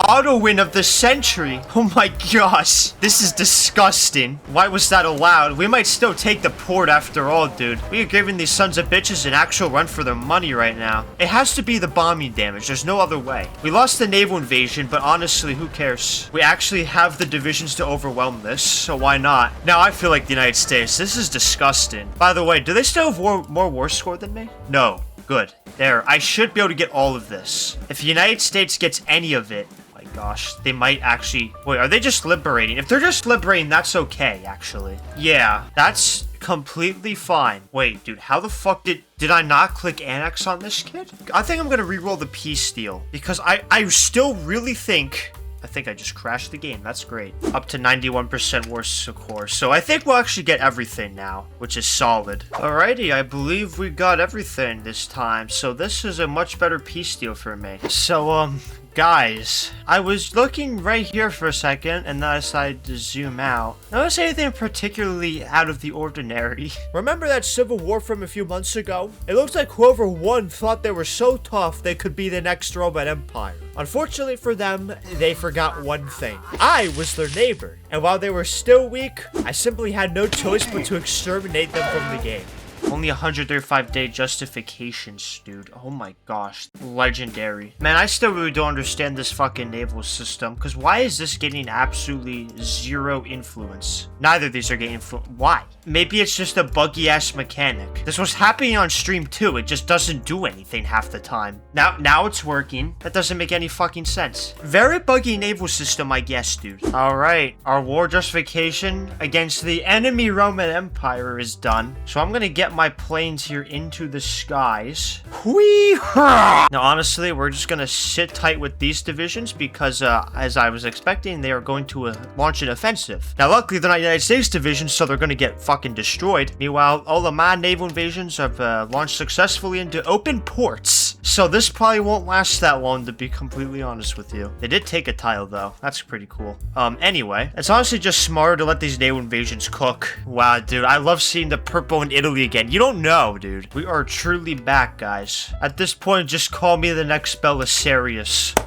Auto-win of the century. Oh my gosh. This is disgusting. Why was that allowed? We might still take the port after all, dude. We are giving these sons of bitches an actual run for their money right now. It has to be the bombing damage. There's no other way. We lost the naval invasion, but honestly, who cares? We actually have the divisions to overwhelm this, so why not? Now I feel like the United States. This is disgusting. By the way, do they still have more war score than me? No. Good. There. I should be able to get all of this. If the United States gets any of it, gosh, they might actually... Wait, are they just liberating? If they're just liberating, that's okay, actually. Yeah, that's completely fine. Wait, dude, how the fuck did I not click annex on this kid? I think I'm gonna reroll the peace deal because I still really think... I think I just crashed the game. That's great. Up to 91% war score. So I think we'll actually get everything now, which is solid. Alrighty, I believe we got everything this time. So this is a much better peace deal for me. So, guys, I was looking right here for a second, and then I decided to zoom out. Notice anything particularly out of the ordinary? Remember that civil war from a few months ago? It looks like whoever won thought they were so tough they could be the next Roman Empire. Unfortunately for them, they forgot one thing. I was their neighbor, and while they were still weak, I simply had no choice but to exterminate them from the game. Only 135-day justifications, dude. Oh my gosh. Legendary. Man, I still really don't understand this fucking naval system. Because why is this getting absolutely zero influence? Neither of these are getting influence. Why? Maybe it's just a buggy-ass mechanic. This was happening on stream too. It just doesn't do anything half the time. Now it's working. That doesn't make any fucking sense. Very buggy naval system, I guess, dude. Alright. Our war justification against the enemy Roman Empire is done. So I'm gonna get my planes here into the skies. Now, honestly, we're just gonna sit tight with these divisions because, as I was expecting, they are going to launch an offensive. Now, luckily, they're not United States divisions, so they're gonna get fucking destroyed. Meanwhile, all of my naval invasions have launched successfully into open ports. So this probably won't last that long, to be completely honest with you. They did take a tile, though. That's pretty cool. Anyway, it's honestly just smarter to let these NATO invasions cook. Wow, dude, I love seeing the purple in Italy again. You don't know, dude. We are truly back, guys. At this point, just call me the next Belisarius.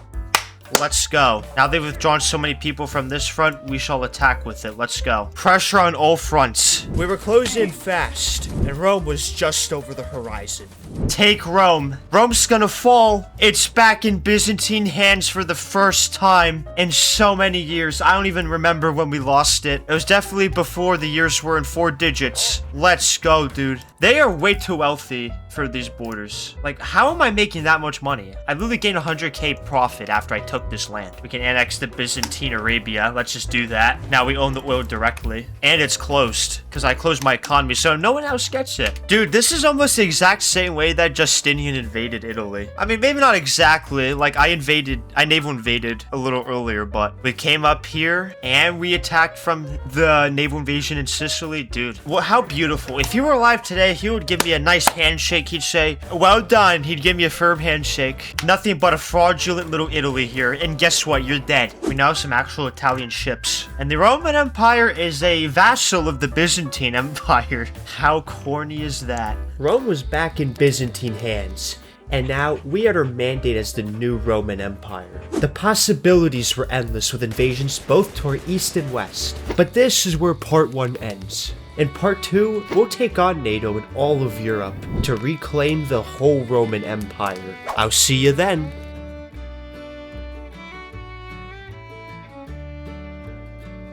Let's go. Now they've withdrawn so many people from this front, we shall attack with it. Let's go. Pressure on all fronts. We were closing in fast, and Rome was just over the horizon. Take Rome. Rome's gonna fall. It's back in Byzantine hands for the first time in so many years. I don't even remember when we lost it. It was definitely before the years were in 4 digits. Let's go, dude. They are way too wealthy for these borders. Like, how am I making that much money? I literally gained 100k profit after I took this land. We can annex the Byzantine Arabia. Let's just do that. Now we own the oil directly. And it's closed, because I closed my economy, so no one else gets it. Dude, this is almost the exact same way that Justinian invaded Italy. I mean, maybe not exactly. Like, I naval invaded a little earlier, but we came up here, and we attacked from the naval invasion in Sicily. Dude, well, how beautiful. If he were alive today, he would give me a nice handshake. He'd say, well done. He'd give me a firm handshake. Nothing but a fraudulent little Italy here. And guess what? You're dead. We now have some actual Italian ships. And the Roman Empire is a vassal of the Byzantine Empire. How corny is that? Rome was back in Byzantine hands, and now we had our mandate as the new Roman Empire. The possibilities were endless with invasions both to our east and west. But this is where part 1 ends. In part 2, we'll take on NATO and all of Europe to reclaim the whole Roman Empire. I'll see you then.